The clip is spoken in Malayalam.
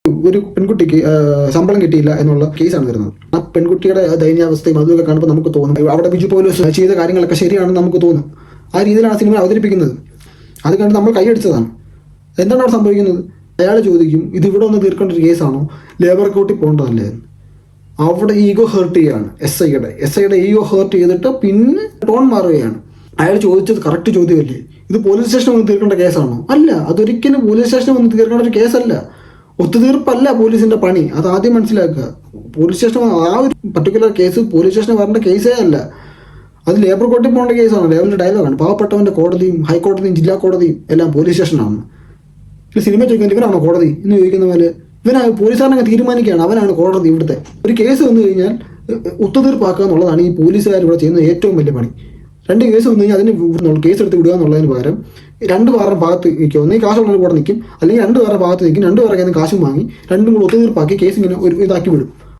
ഒരു പെൺകുട്ടിക്ക് ശമ്പളം കിട്ടിയില്ല എന്നുള്ള കേസാണ് വരുന്നത്. ആ പെൺകുട്ടിയുടെ ദൈന്യാവസ്ഥയും അതൊക്കെ കാണുമ്പോൾ നമുക്ക് തോന്നും അവിടെ ബിജു പോലീസ് ചെയ്ത കാര്യങ്ങളൊക്കെ ശരിയാണെന്ന് നമുക്ക് തോന്നും. ആ രീതിയിലാണ് സിനിമ അവതരിപ്പിക്കുന്നത്. അത് കണ്ട് നമ്മൾ കൈയടിച്ചതാണ്. എന്താണ് അവിടെ സംഭവിക്കുന്നത്? അയാൾ ചോദിക്കും, ഇത് ഇവിടെ ഒന്ന് തീർക്കേണ്ട ഒരു കേസാണോ, ലേബർ കോർട്ടിൽ പോകേണ്ടതല്ലേ? അവിടെ ഈഗോ ഹേർട്ട് ചെയ്യുകയാണ്. എസ് ഐയുടെ ഈഗോ ഹേർട്ട് ചെയ്തിട്ട് പിന്നെ ടോൺ മാറുകയാണ്. അയാൾ ചോദിച്ചത് കറക്റ്റ് ചോദ്യമല്ലേ? ഇത് പോലീസ് സ്റ്റേഷനിൽ വന്ന് തീർക്കേണ്ട കേസാണോ? അല്ല, അതൊരിക്കലും പോലീസ് സ്റ്റേഷനിൽ വന്ന് തീർക്കേണ്ട ഒരു കേസല്ല. ഒത്തുതീർപ്പല്ല പോലീസിന്റെ പണി. അത് ആദ്യം മനസ്സിലാക്കുക. പോലീസ് സ്റ്റേഷൻ ആ ഒരു പർട്ടിക്കുലർ കേസ് പോലീസ് സ്റ്റേഷനിൽ വരേണ്ട കേസേ അല്ല. അത് ലേബർ കോർട്ടിൽ പോകേണ്ട കേസാണ്. ലേബറിന്റെ ഡയലോഗാണ്, പാവപ്പെട്ടവന്റെ കോടതിയും ഹൈക്കോടതിയും ജില്ലാ കോടതിയും എല്ലാം പോലീസ് സ്റ്റേഷനാണ്. സിനിമ ചോദിക്കുന്നത് ഇവനാണോ കോടതി എന്ന് ചോദിക്കുന്ന പോലെ പോലീസുകാരനങ്ങ് തീരുമാനിക്കുകയാണ് അവനാണ് കോടതി. ഇവിടുത്തെ ഒരു കേസ് വന്നു കഴിഞ്ഞാൽ ഒത്തുതീർപ്പാക്കുക എന്നുള്ളതാണ് ഈ പോലീസുകാർ ഇവിടെ ചെയ്യുന്ന ഏറ്റവും വലിയ പണി. 2 കേസ് വന്നു കഴിഞ്ഞാൽ അതിന് കേസ് എടുത്ത് വിടുക എന്നുള്ളതിന് പകരം 2 പേരുടെ ഭാഗത്ത് നിൽക്കും. ഒന്നീ കാശുള്ളവർ കൂടെ നിൽക്കും, അല്ലെങ്കിൽ 2 പേരുടെ ഭാഗത്ത് നിൽക്കും. 2 പേരുടെ കയ്യിൽ നിന്ന് കാശും വാങ്ങി 2 കൂടെ ഒത്തുതീർപ്പാക്കി കേസ് ഇങ്ങനെ ഒരു ഇതാക്കി വിടും.